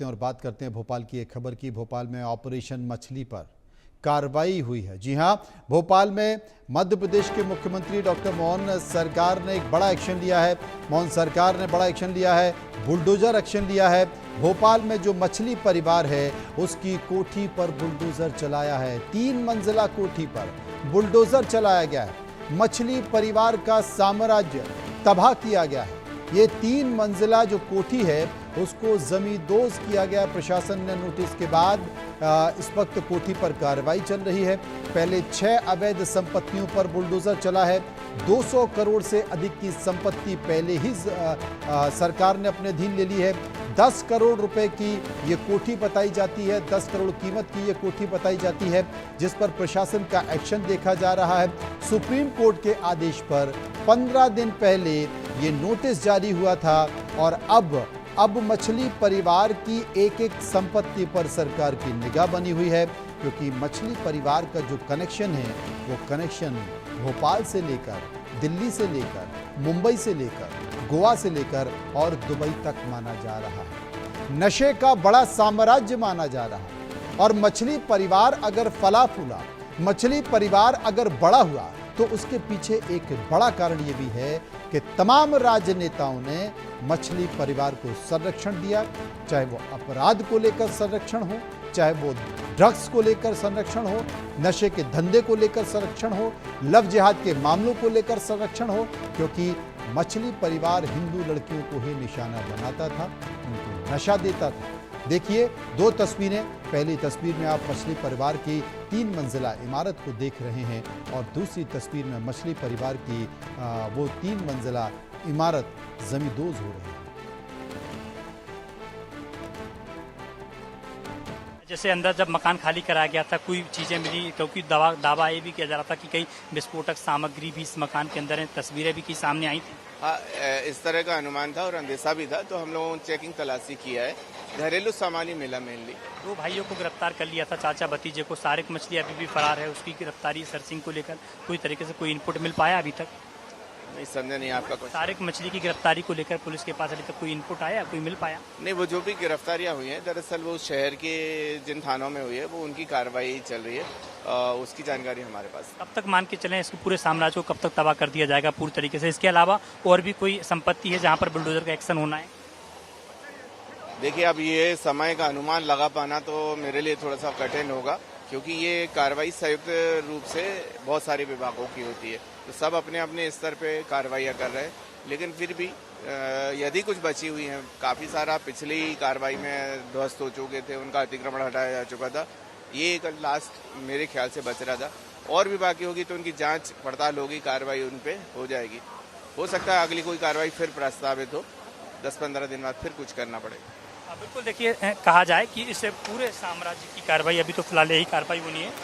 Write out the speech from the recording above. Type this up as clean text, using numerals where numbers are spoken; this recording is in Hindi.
और बात करते हैं भोपाल की एक खबर की। भोपाल में ऑपरेशन मछली पर कार्रवाई हुई है। जी हां, भोपाल में मध्य प्रदेश के मुख्यमंत्री डॉक्टर मोहन सरकार ने एक बड़ा एक्शन लिया है। मोहन सरकार ने बड़ा एक्शन लिया है, बुलडोजर एक्शन लिया है। भोपाल में जो मछली परिवार है उसकी कोठी पर बुलडोजर चलाया है। 3 मंजिला कोठी पर बुलडोजर चलाया गया है। मछली परिवार का साम्राज्य तबाह किया गया है। ये 3 मंजिला जो कोठी है उसको जमींदोज किया गया। प्रशासन ने नोटिस के बाद इस वक्त कोठी पर कार्रवाई चल रही है। पहले 6 अवैध संपत्तियों पर बुलडोजर चला है। 200 करोड़ से अधिक की संपत्ति पहले ही सरकार ने अपने अधीन ले ली है। 10 करोड़ रुपए की ये कोठी बताई जाती है, 10 करोड़ कीमत की ये कोठी बताई जाती है, जिस पर प्रशासन का एक्शन देखा जा रहा है। सुप्रीम कोर्ट के आदेश पर 15 दिन पहले ये नोटिस जारी हुआ था और अब मछली परिवार की एक एक संपत्ति पर सरकार की निगाह बनी हुई है, क्योंकि मछली परिवार का जो कनेक्शन है वो कनेक्शन भोपाल से लेकर, दिल्ली से लेकर, मुंबई से लेकर, गोवा से लेकर और दुबई तक माना जा रहा है। नशे का बड़ा साम्राज्य माना जा रहा है। और मछली परिवार अगर फला फूला, मछली परिवार अगर बड़ा हुआ तो उसके पीछे एक बड़ा कारण ये भी है कि तमाम राजनेताओं ने मछली परिवार को संरक्षण दिया, चाहे वो अपराध को लेकर संरक्षण हो, चाहे वो ड्रग्स को लेकर संरक्षण हो, नशे के धंधे को लेकर संरक्षण हो, लव जिहाद के मामलों को लेकर संरक्षण हो, क्योंकि मछली परिवार हिंदू लड़कियों को ही निशाना बनाता था, उनको नशा देता था। देखिए 2 तस्वीरें। पहली तस्वीर में आप मछली परिवार की 3 मंजिला इमारत को देख रहे हैं और दूसरी तस्वीर में मछली परिवार की वो 3 मंजिला इमारत जमींदोज हो रही है। जैसे अंदर जब मकान खाली कराया गया था, कोई चीजें मिली, क्योंकि दावा ये भी किया जा रहा था कि कई विस्फोटक सामग्री भी इस मकान के अंदर है। तस्वीरें भी की सामने आई थी। हाँ, इस तरह का अनुमान था और अंदेशा भी था, तो हम लोगों ने चेकिंग तलाशी किया है। घरेलू सामान ही मिला मेनली। 2 भाइयों को गिरफ्तार कर लिया था, चाचा भतीजे को। सारिक मछली अभी भी फरार है, उसकी गिरफ्तारी सर्चिंग को लेकर कोई तरीके से कोई इनपुट मिल पाया अभी तक? नहीं, समझा नहीं आपका कुछ। सारिक मछली की गिरफ्तारी को लेकर पुलिस के पास अभी तक कोई इनपुट आया, कोई मिल पाया? नहीं, वो जो भी गिरफ्तारियां हुई हैं दरअसल वो शहर के जिन थानों में हुई है वो उनकी कार्रवाई चल रही है, उसकी जानकारी हमारे पास। कब तक मान के चलें इसको, पूरे साम्राज्य को कब तक तबाह कर दिया जाएगा पूरी तरीके से? इसके अलावा और भी कोई संपत्ति है जहाँ पर बुलडोजर का एक्शन होना है? देखिए, अब ये समय का अनुमान लगा पाना तो मेरे लिए थोड़ा सा कठिन होगा, क्योंकि ये कार्रवाई संयुक्त रूप से बहुत सारे विभागों की होती है, तो सब अपने अपने स्तर पे कार्रवाइयाँ कर रहे हैं। लेकिन फिर भी यदि कुछ बची हुई हैं, काफ़ी सारा पिछली कार्रवाई में ध्वस्त हो चुके थे, उनका अतिक्रमण हटाया जा चुका था, ये एक लास्ट मेरे ख्याल से बच रहा था। और भी बाकी होगी तो उनकी जांच पड़ताल होगी, कार्रवाई उन पे हो जाएगी। हो सकता है अगली कोई कार्रवाई फिर प्रस्तावित हो, 10-15 दिन बाद फिर कुछ करना पड़ेगा। बिल्कुल, देखिए कहा जाए कि इस पूरे साम्राज्य की कार्रवाई, अभी तो फिलहाल यही कार्रवाई होनी है।